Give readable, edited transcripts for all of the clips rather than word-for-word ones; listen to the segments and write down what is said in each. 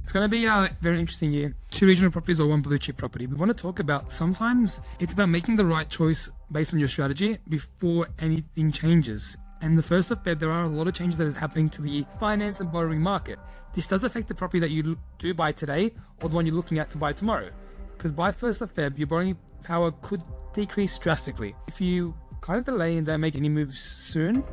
It's going to be a very interesting year. 2 regional properties or 1 blue chip property. We want to talk about sometimes it's about making the right choice based on your strategy before anything changes. And the 1st of Feb, there are a lot of changes that is happening to the finance and borrowing market. This does affect the property that you do buy today or the one you're looking at to buy tomorrow. Because by 1st of Feb, your borrowing power could decrease drastically. If you kind of delay and don't make any moves soon,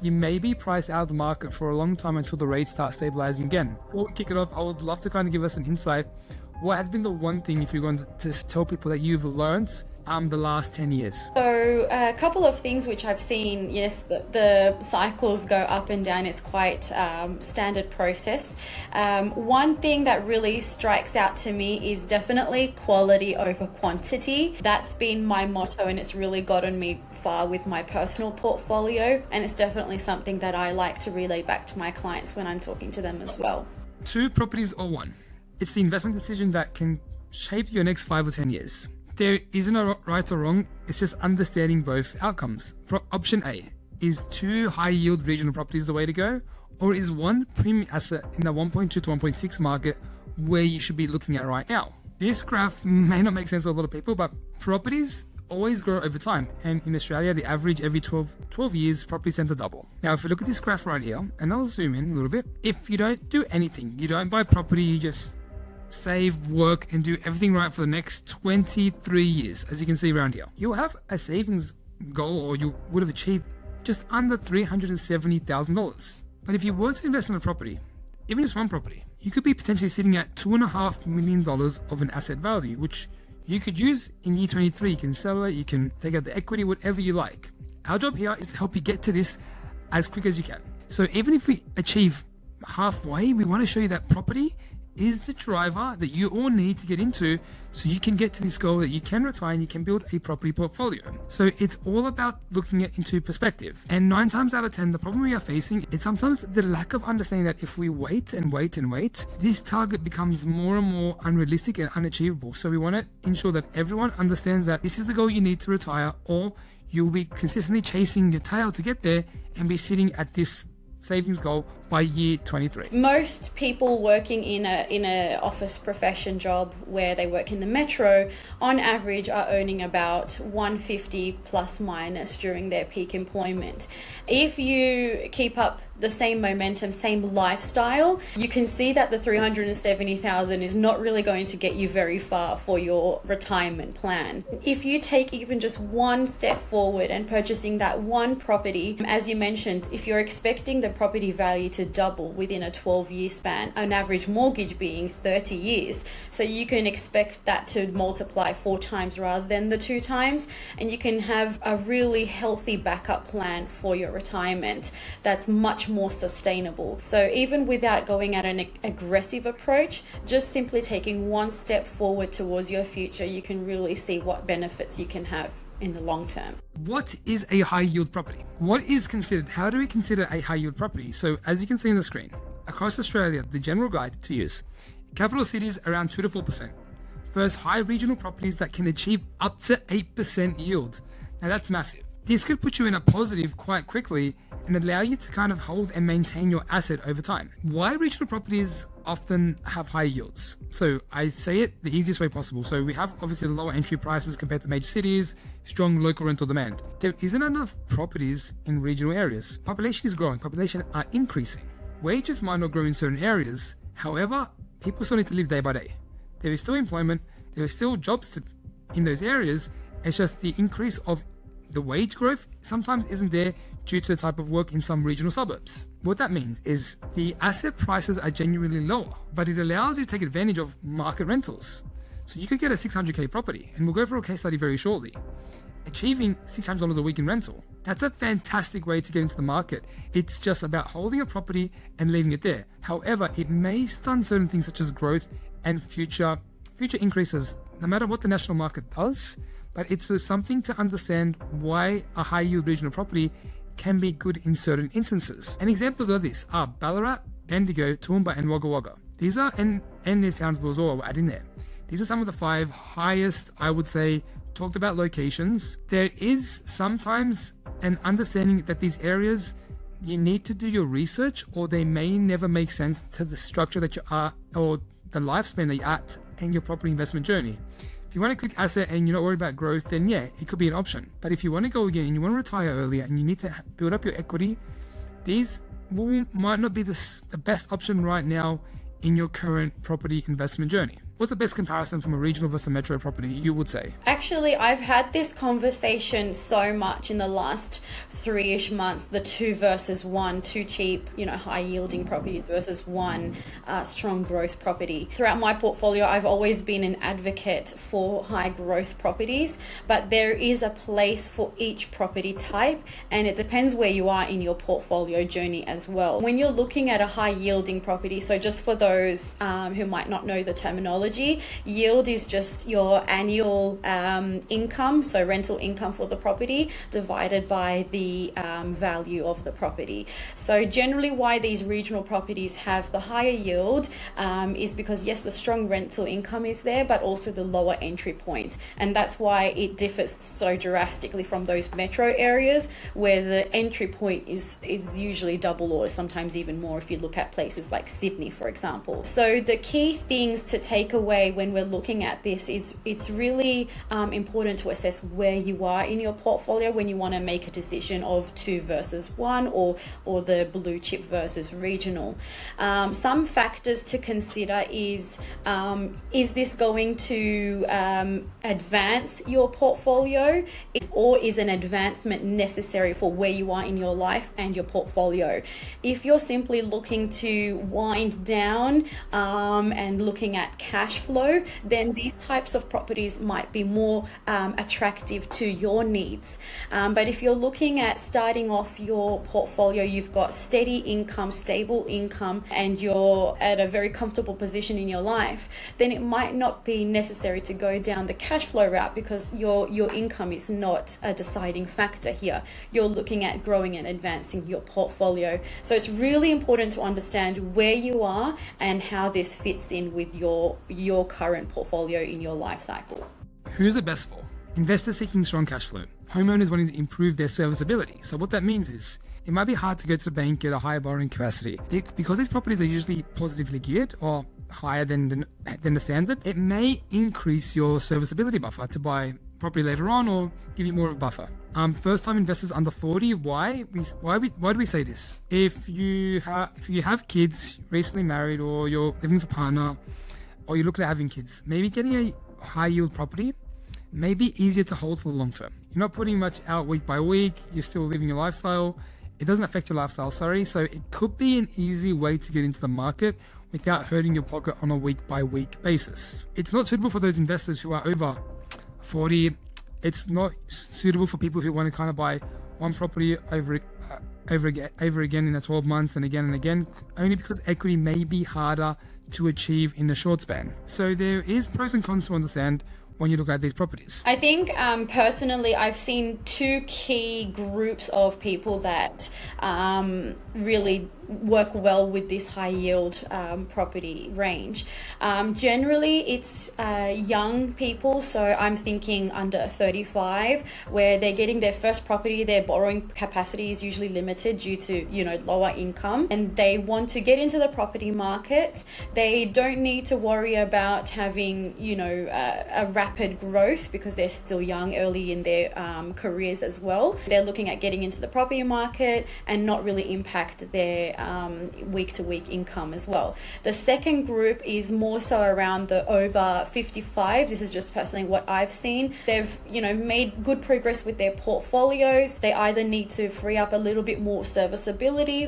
you may be priced out of the market for a long time until the rates start stabilizing again. Before we kick it off, I would love to kind of give us an insight. What has been the one thing, if you're going to tell people, that you've learned the last 10 years? So a couple of things which I've seen, yes, the cycles go up and down. It's quite standard process. One thing that really strikes out to me is definitely quality over quantity. That's been my motto, and it's really gotten me far with my personal portfolio, and it's definitely something that I like to relay back to my clients when I'm talking to them as well. 2 properties or 1? It's the investment decision that can shape your next 5 or 10 years. There isn't a right or wrong, it's just understanding both outcomes. Option A, is 2 high yield regional properties the way to go, or is 1 premium asset in the 1.2 to 1.6 market where you should be looking at right now? This graph may not make sense to a lot of people, but properties always grow over time, and in Australia the average every 12 years properties tend to double. Now if you look at this graph right here, and I'll zoom in a little bit, if you don't do anything, you don't buy property, you just save, work, and do everything right for the next 23 years, as you can see around here, you'll have a savings goal, or you would have achieved just under $370,000. But if you were to invest in a property, even just 1 property, you could be potentially sitting at $2.5 million of an asset value, which you could use in year 23. You can sell it, you can take out the equity, whatever you like. Our job here is to help you get to this as quick as you can. So even if we achieve halfway, we want to show you that property is the driver that you all need to get into so you can get to this goal, that you can retire and you can build a property portfolio. So it's all about looking at into perspective. And 9 times out of 10, the problem we are facing is sometimes the lack of understanding that if we wait and wait and wait, this target becomes more and more unrealistic and unachievable. So we want to ensure that everyone understands that this is the goal you need to retire, or you'll be consistently chasing your tail to get there and be sitting at this savings goal by year 23. Most people working in a office profession job where they work in the metro, on average are earning about 150 plus minus during their peak employment. If you keep up the same momentum, same lifestyle, you can see that the 370,000 is not really going to get you very far for your retirement plan. If you take even just 1 step forward and purchasing that 1 property, as you mentioned, if you're expecting the property value to double within a 12-year span, an average mortgage being 30 years, so you can expect that to multiply 4 times rather than the 2 times, and you can have a really healthy backup plan for your retirement that's much more sustainable. So even without going at an aggressive approach, just simply taking 1 step forward towards your future, you can really see what benefits you can have in the long term. What is a high yield property? What is considered? How do we consider a high yield property? So as you can see on the screen, across Australia, the general guide to use, capital cities around 2 to 4%, versus high regional properties that can achieve up to 8% yield. Now that's massive. This could put you in a positive quite quickly and allow you to kind of hold and maintain your asset over time. Why regional properties often have high yields? So I say it the easiest way possible. So we have obviously the lower entry prices compared to major cities, strong local rental demand. There isn't enough properties in regional areas. Population is growing, population are increasing. Wages might not grow in certain areas. However, people still need to live day by day. There is still employment, there are still jobs in those areas. It's just the increase of the wage growth sometimes isn't there due to the type of work in some regional suburbs. What that means is the asset prices are genuinely lower, but it allows you to take advantage of market rentals. So you could get a 600k property, and we'll go for a case study very shortly, achieving $600 a week in rental. That's a fantastic way to get into the market. It's just about holding a property and leaving it there. However, it may stun certain things such as growth and future increases, no matter what the national market does. But it's something to understand why a high yield regional property can be good in certain instances. And examples of this are Ballarat, Bendigo, Toowoomba, and Wagga Wagga. These are, and there's Townsville as well, we'll add in there. These are some of the 5 highest, I would say, talked about locations. There is sometimes an understanding that these areas, you need to do your research, or they may never make sense to the structure that you are, or the lifespan that you're at and your property investment journey. If you want a quick asset and you're not worried about growth, then yeah, it could be an option. But if you want to go again and you want to retire earlier and you need to build up your equity, these might not be the best option right now in your current property investment journey. What's the best comparison from a regional versus a metro property, you would say? Actually, I've had this conversation so much in the last 3-ish months, the 2 versus 1, 2 cheap, high yielding properties versus 1 strong growth property. Throughout my portfolio, I've always been an advocate for high growth properties, but there is a place for each property type, and it depends where you are in your portfolio journey as well. When you're looking at a high yielding property, so just for those who might not know the terminology, yield is just your annual income, so rental income for the property divided by the value of the property. So generally why these regional properties have the higher yield is because yes, the strong rental income is there, but also the lower entry point, and that's why it differs so drastically from those metro areas where the entry point is usually double or sometimes even more if you look at places like Sydney, for example. So the key things to take away when we're looking at this is it's really important to assess where you are in your portfolio when you want to make a decision of 2 versus 1 or the blue chip versus regional. Some factors to consider is this going to advance your portfolio, or is an advancement necessary for where you are in your life and your portfolio? If you're simply looking to wind down and looking at cash flow, then these types of properties might be more attractive to your needs. But if you're looking at starting off your portfolio, you've got steady income, stable income, and you're at a very comfortable position in your life, then it might not be necessary to go down the cash flow route because your income is not a deciding factor here. You're looking at growing and advancing your portfolio. So it's really important to understand where you are and how this fits in with your current portfolio in your life cycle. Who's it best for? Investors seeking strong cash flow, homeowners wanting to improve their serviceability. So what that means is it might be hard to go to the bank, get a higher borrowing capacity. Because these properties are usually positively geared or higher than the standard, it may increase your serviceability buffer to buy property later on or give you more of a buffer. First time investors under 40, why do we say this? If you have kids, recently married, or you're living with a partner, or you're looking at having kids, maybe getting a high yield property may be easier to hold for the long term. You're not putting much out week by week, you're still living your lifestyle. It doesn't affect your lifestyle, so it could be an easy way to get into the market without hurting your pocket on a week by week basis. It's not suitable for those investors who are over 40. It's not suitable for people who want to kind of buy one property over again in a 12 months and again, only because equity may be harder to achieve in the short span. So there is pros and cons to understand when you look at these properties. I think personally I've seen 2 key groups of people that really work well with this high yield property range. Generally it's young people, so I'm thinking under 35, where they're getting their first property, their borrowing capacity is usually limited due to lower income, and they want to get into the property market. They don't need to worry about having a rapid growth because they're still young, early in their careers as well. They're looking at getting into the property market and not really impact their week-to-week income as well. The second group is more so around the over 55. This is just personally what I've seen. They've made good progress with their portfolios. They either need to free up a little bit more serviceability,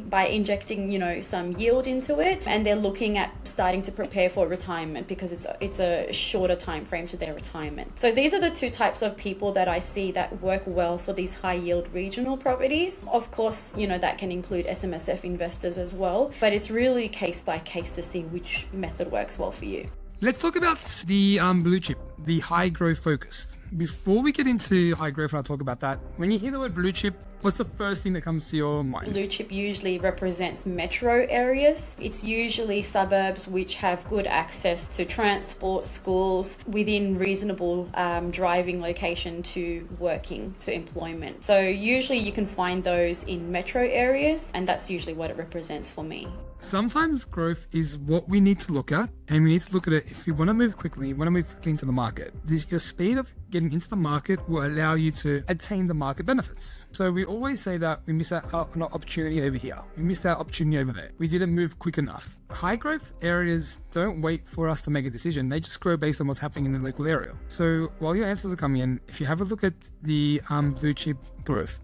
by injecting some yield into it, and they're looking at starting to prepare for retirement because it's a shorter time frame to their retirement. So these are the 2 types of people that I see that work well for these high yield regional properties. Of course, that can include SMSF investors as well, but it's really case by case to see which method works well for you. Let's talk about the blue chip, the high growth focused. Before we get into high growth and I'll talk about that, when you hear the word blue chip, what's the first thing that comes to your mind? Blue chip usually represents metro areas. It's usually suburbs which have good access to transport, schools, within reasonable driving location to working, to employment. So usually you can find those in metro areas, and that's usually what it represents for me. Sometimes growth is what we need to look at, and we need to look at it if we want to move quickly, into the market. Your speed of getting into the market will allow you to attain the market benefits. So we always say that we miss out on an opportunity over here. We missed out opportunity over there. We didn't move quick enough. High growth areas don't wait for us to make a decision. They just grow based on what's happening in the local area. So while your answers are coming in, if you have a look at the blue chip growth,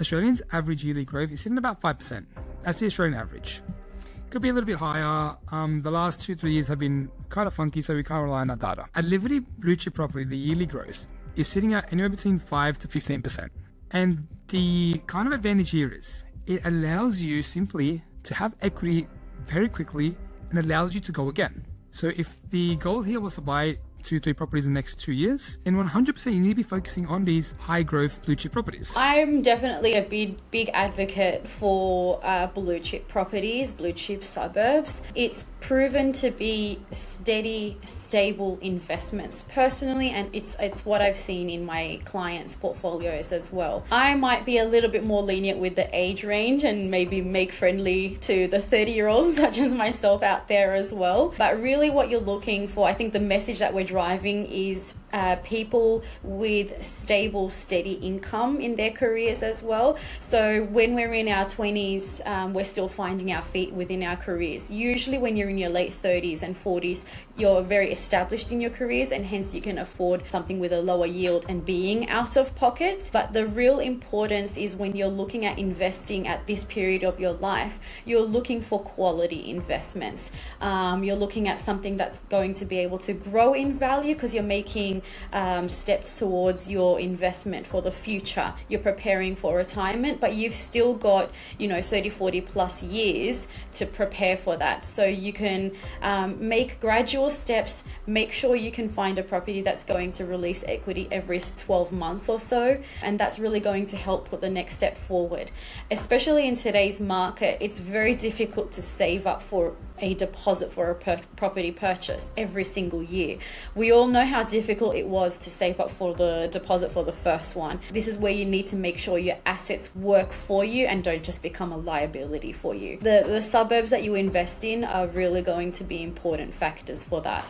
Australians' average yearly growth is sitting about 5%. That's the Australian average. Could be a little bit higher. The last 2-3 years have been kind of funky, so we can't rely on that data. At Liviti blue chip property, the yearly growth is sitting at anywhere between 5 to 15%. And the kind of advantage here is it allows you simply to have equity very quickly and allows you to go again. So if the goal here was to buy 2-3 properties in the next 2 years, and 100% you need to be focusing on these high growth blue chip properties. I'm definitely a big advocate for blue chip properties, blue chip suburbs. It's proven to be steady, stable investments personally, and it's what I've seen in my clients' portfolios as well. I might be a little bit more lenient with the age range and maybe make friendly to the 30-year-olds such as myself out there as well. But really what you're looking for, I think the message that we're driving is people with stable, steady income in their careers as well. So when we're in our 20s, we're still finding our feet within our careers. Usually when you're in your late 30s and 40s, you're very established in your careers, and hence you can afford something with a lower yield and being out of pocket. But the real importance is when you're looking at investing at this period of your life, you're looking for quality investments. You're looking at something that's going to be able to grow in value because you're making steps towards your investment for the future. You're preparing for retirement, but you've still got 30-40 plus years to prepare for that. So you can make gradual steps, make sure you can find a property that's going to release equity every 12 months or so, and that's really going to help put the next step forward. Especially in today's market, it's very difficult to save up for a deposit for a property purchase every single year. We all know how difficult it was to save up for the deposit for the first one. This is where you need to make sure your assets work for you and don't just become a liability for you. The suburbs that you invest in are really going to be important factors for that.